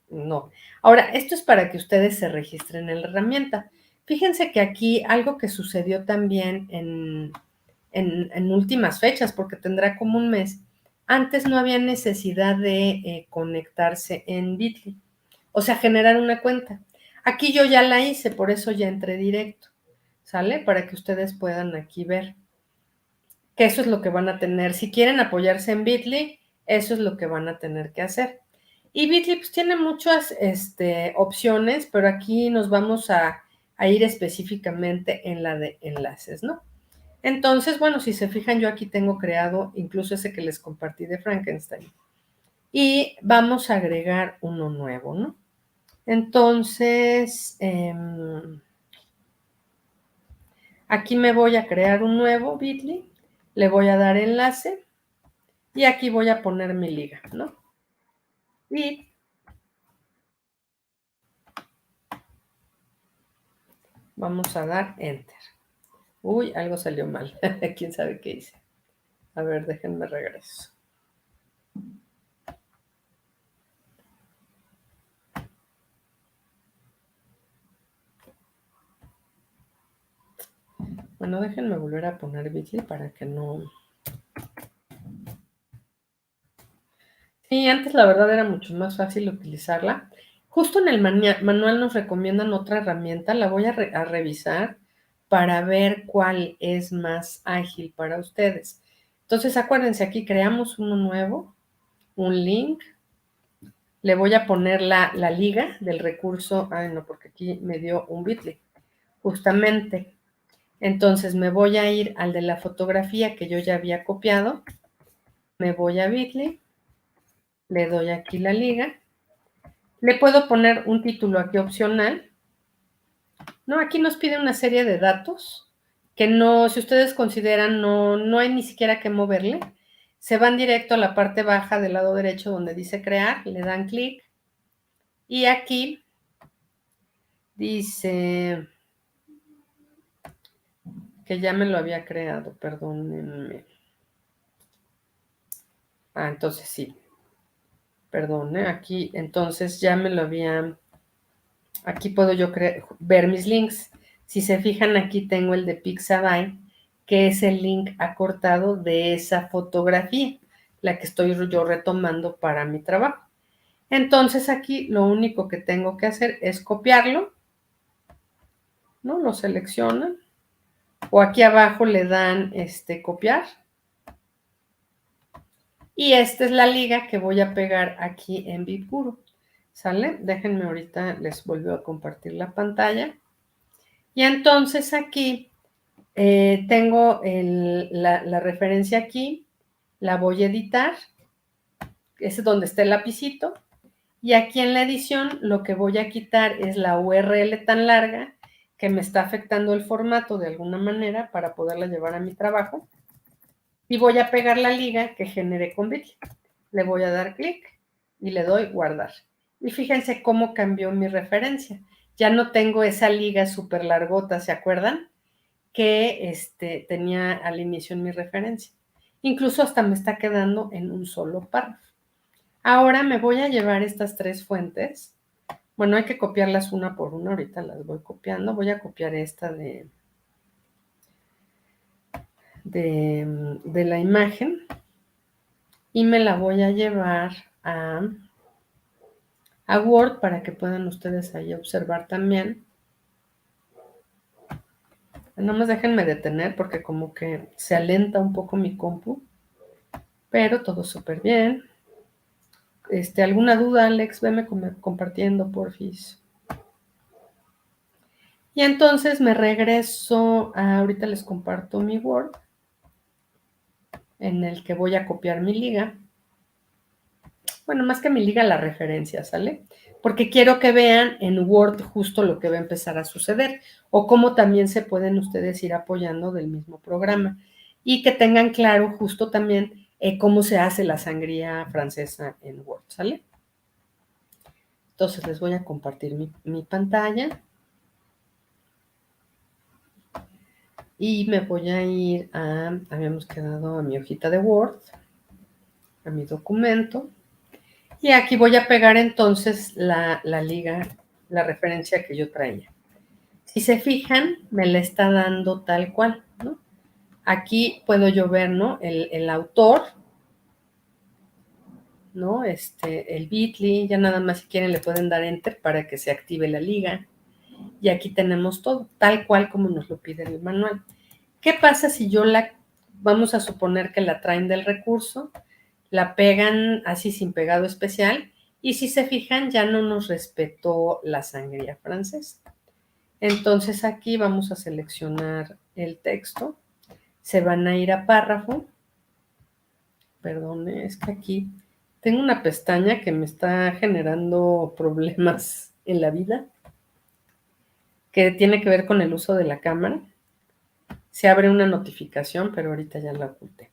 S1: no. Ahora, esto es para que ustedes se registren en la herramienta. Fíjense que aquí algo que sucedió también en últimas fechas, porque tendrá como un mes, antes no había necesidad de conectarse en Bitly, o sea, generar una cuenta. Aquí yo ya la hice, por eso ya entré directo, ¿sale? Para que ustedes puedan aquí ver que eso es lo que van a tener. Si quieren apoyarse en Bitly, eso es lo que van a tener que hacer. Y Bitly pues, tiene muchas opciones, pero aquí nos vamos a ir específicamente en la de enlaces, ¿no? Entonces, bueno, si se fijan, yo aquí tengo creado incluso ese que les compartí de Frankenstein. y vamos a agregar uno nuevo, ¿no? Entonces, aquí me voy a crear un nuevo Bitly, le voy a dar enlace y aquí voy a poner mi liga, ¿no? Y vamos a dar Enter. Uy, algo salió mal. ¿Quién sabe qué hice? A ver, déjenme regreso. Bueno, déjenme volver a poner Bitly para que no... Sí, antes la verdad era mucho más fácil utilizarla. Justo en el manual nos recomiendan otra herramienta, la voy a revisar para ver cuál es más ágil para ustedes. Entonces, acuérdense, aquí creamos uno nuevo, un link, le voy a poner la liga del recurso, ay no, porque aquí me dio un Bitly, justamente. Entonces me voy a ir al de la fotografía que yo ya había copiado, me voy a Bitly, le doy aquí la liga, le puedo poner un título aquí opcional, no, aquí nos pide una serie de datos que no, si ustedes consideran, no hay ni siquiera que moverle, se van directo a la parte baja del lado derecho donde dice crear, le dan clic y aquí dice que ya me lo había creado, perdónenme. Ah, entonces sí, perdone, aquí entonces ya me lo había, aquí puedo yo ver mis links. Si se fijan, aquí tengo el de Pixabay, que es el link acortado de esa fotografía, la que estoy yo retomando para mi trabajo. Entonces aquí lo único que tengo que hacer es copiarlo, ¿no? Lo seleccionan, o aquí abajo le dan copiar. Y esta es la liga que voy a pegar aquí en Bitguru, ¿sale? Déjenme ahorita, les vuelvo a compartir la pantalla. Y entonces aquí tengo la referencia aquí, la voy a editar, es donde está el lapicito, y aquí en la edición lo que voy a quitar es la URL tan larga que me está afectando el formato de alguna manera para poderla llevar a mi trabajo, y voy a pegar la liga que generé con Bitly. Le voy a dar clic y le doy guardar. Y fíjense cómo cambió mi referencia. Ya no tengo esa liga súper largota, ¿se acuerdan? Que tenía al inicio en mi referencia. Incluso hasta me está quedando en un solo párrafo. Ahora me voy a llevar estas tres fuentes. Bueno, hay que copiarlas una por una, ahorita las voy copiando. Voy a copiar esta de la imagen y me la voy a llevar a Word para que puedan ustedes ahí observar también. Nada más déjenme detener porque como que se alenta un poco mi compu, pero todo súper bien. ¿Alguna duda, Alex? Veme compartiendo, porfis. Y entonces me regreso, ahorita les comparto mi Word, en el que voy a copiar mi liga. Bueno, más que mi liga, la referencia, ¿sale? Porque quiero que vean en Word justo lo que va a empezar a suceder, o cómo también se pueden ustedes ir apoyando del mismo programa, y que tengan claro justo también cómo se hace la sangría francesa en Word, ¿sale? Entonces les voy a compartir mi pantalla. Y me voy a ir habíamos quedado a mi hojita de Word, a mi documento. Y aquí voy a pegar entonces la liga, la referencia que yo traía. Si se fijan, me la está dando tal cual, ¿no? Aquí puedo yo ver, ¿no? El autor, ¿no? El Bitly, ya nada más si quieren le pueden dar Enter para que se active la liga. Y aquí tenemos todo, tal cual como nos lo pide el manual. ¿Qué pasa si vamos a suponer que la traen del recurso, la pegan así sin pegado especial, y si se fijan ya no nos respetó la sangría francesa? Entonces aquí vamos a seleccionar el texto, se van a ir a párrafo, perdón, es que aquí Tengo una pestaña que me está generando problemas en la vida, que tiene que ver con el uso de la cámara. Se abre una notificación, pero ahorita ya la oculté.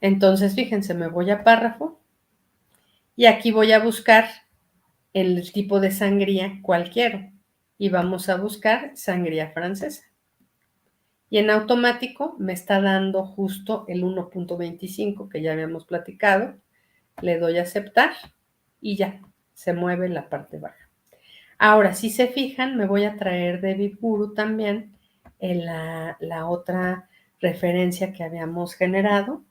S1: Entonces, fíjense, me voy a párrafo y aquí voy a buscar el tipo de sangría cual quiero. Y vamos a buscar sangría francesa. Y en automático me está dando justo el 1.25 que ya habíamos platicado. Le doy a aceptar y ya, se mueve la parte baja. Ahora, si se fijan, me voy a traer de BibGuru también en la otra referencia que habíamos generado,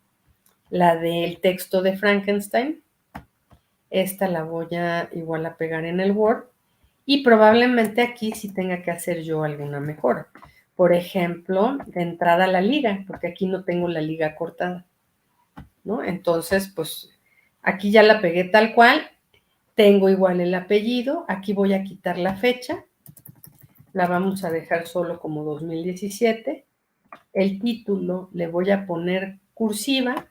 S1: la del texto de Frankenstein. Esta la voy a igual a pegar en el Word y probablemente aquí sí tenga que hacer yo alguna mejora. Por ejemplo, de entrada la liga, porque aquí no tengo la liga cortada, ¿no? Entonces, pues aquí ya la pegué tal cual, tengo igual el apellido, aquí voy a quitar la fecha, la vamos a dejar solo como 2017, el título le voy a poner cursiva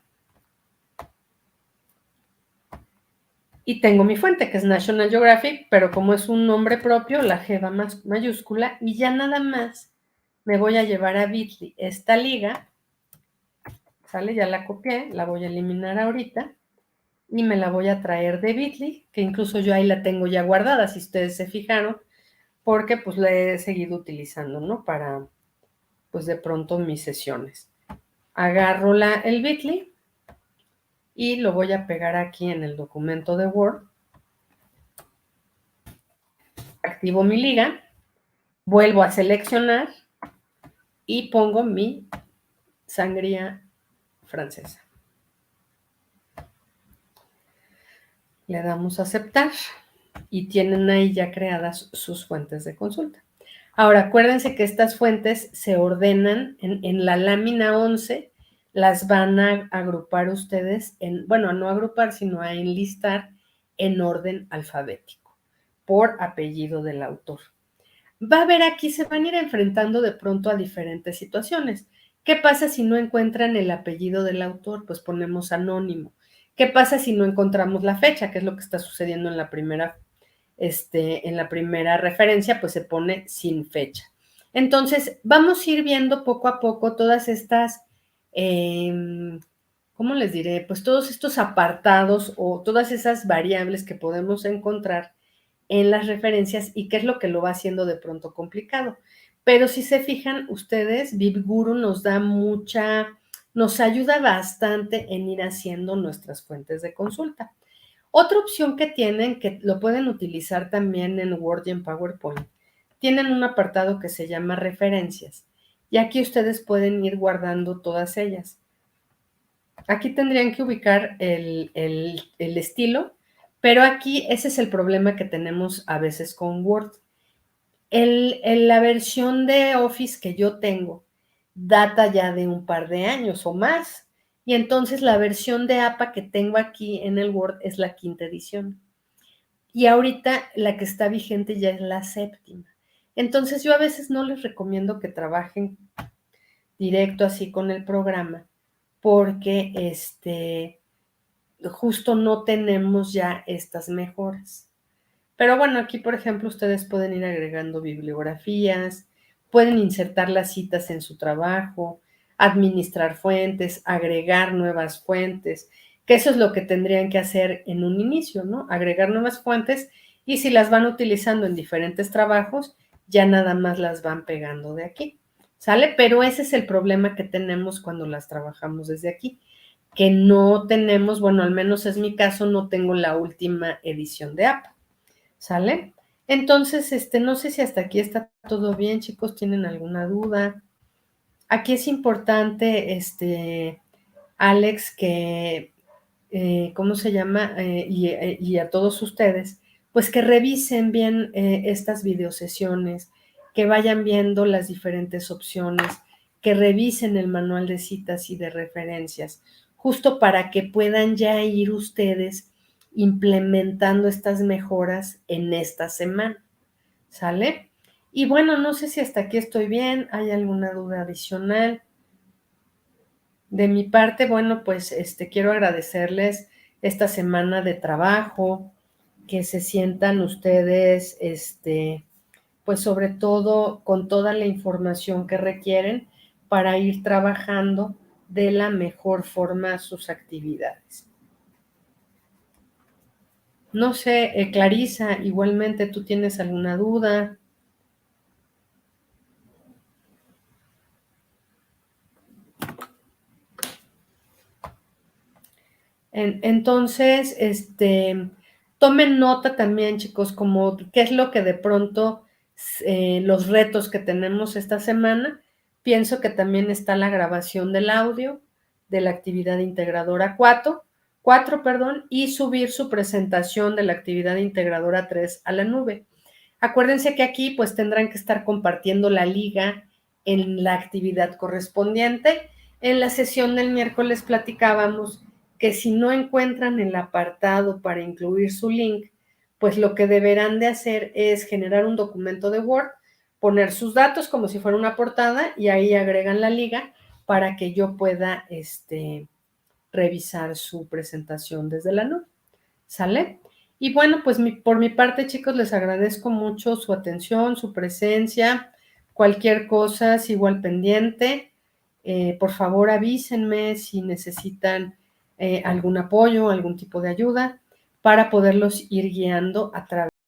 S1: y tengo mi fuente que es National Geographic, pero como es un nombre propio, la G va más mayúscula y ya nada más me voy a llevar a Bitly esta liga, ¿sale? Ya la copié, la voy a eliminar ahorita y me la voy a traer de Bitly, que incluso yo ahí la tengo ya guardada, si ustedes se fijaron, porque pues la he seguido utilizando, ¿no? Para, pues de pronto mis sesiones. Agarro el Bitly y lo voy a pegar aquí en el documento de Word. Activo mi liga, vuelvo a seleccionar y pongo mi sangría francesa. Le damos a aceptar y tienen ahí ya creadas sus fuentes de consulta. Ahora, acuérdense que estas fuentes se ordenan en la lámina 11, las van a agrupar ustedes bueno, no agrupar, sino a enlistar en orden alfabético, por apellido del autor. Va a ver aquí, se van a ir enfrentando de pronto a diferentes situaciones. ¿Qué pasa si no encuentran el apellido del autor? Pues ponemos anónimo. ¿Qué pasa si no encontramos la fecha? ¿Qué es lo que está sucediendo en la primera referencia? Pues se pone sin fecha. Entonces, vamos a ir viendo poco a poco todas estas, ¿cómo les diré? Pues todos estos apartados o todas esas variables que podemos encontrar en las referencias y qué es lo que lo va haciendo de pronto complicado. Pero si se fijan ustedes, BibGuru nos nos ayuda bastante en ir haciendo nuestras fuentes de consulta. Otra opción que tienen, que lo pueden utilizar también en Word y en PowerPoint, tienen un apartado que se llama referencias y aquí ustedes pueden ir guardando todas ellas. Aquí tendrían que ubicar el estilo, pero aquí ese es el problema que tenemos a veces con Word. La versión de Office que yo tengo data ya de un par de años o más, y entonces la versión de APA que tengo aquí en el Word es la 5ª edición. Y ahorita la que está vigente ya es la 7ª. Entonces yo a veces no les recomiendo que trabajen directo así con el programa, porque justo no tenemos ya estas mejoras. Pero bueno, aquí por ejemplo ustedes pueden ir agregando bibliografías, pueden insertar las citas en su trabajo, administrar fuentes, agregar nuevas fuentes, que eso es lo que tendrían que hacer en un inicio, ¿no? Agregar nuevas fuentes y si las van utilizando en diferentes trabajos, ya nada más las van pegando de aquí, ¿sale? Pero ese es el problema que tenemos cuando las trabajamos desde aquí, que no tenemos, bueno, al menos es mi caso, no tengo la última edición de APA. ¿Sale? Entonces, no sé si hasta aquí está todo bien, chicos, ¿tienen alguna duda? Aquí es importante, Alex, que, ¿cómo se llama? Y a todos ustedes, pues que revisen bien estas videosesiones, que vayan viendo las diferentes opciones, que revisen el manual de citas y de referencias, justo para que puedan ya ir ustedes implementando estas mejoras en esta semana, ¿sale? Y bueno, no sé si hasta aquí estoy bien, ¿hay alguna duda adicional? De mi parte, bueno, pues quiero agradecerles esta semana de trabajo, que se sientan ustedes, pues sobre todo con toda la información que requieren para ir trabajando de la mejor forma sus actividades. No sé, Clarisa, igualmente tú tienes alguna duda. Entonces, tomen nota también, chicos, como qué es lo que de pronto los retos que tenemos esta semana. Pienso que también está la grabación del audio de la actividad integradora 4, perdón, y subir su presentación de la actividad integradora 3 a la nube. Acuérdense que aquí pues tendrán que estar compartiendo la liga en la actividad correspondiente. En la sesión del miércoles platicábamos que si no encuentran el apartado para incluir su link, pues lo que deberán de hacer es generar un documento de Word, poner sus datos como si fuera una portada y ahí agregan la liga para que yo pueda revisar su presentación desde la nube. ¿Sale? Y bueno, pues por mi parte, chicos, les agradezco mucho su atención, su presencia. Cualquier cosa, sigo al pendiente. Por favor, avísenme si necesitan algún apoyo, algún tipo de ayuda para poderlos ir guiando a través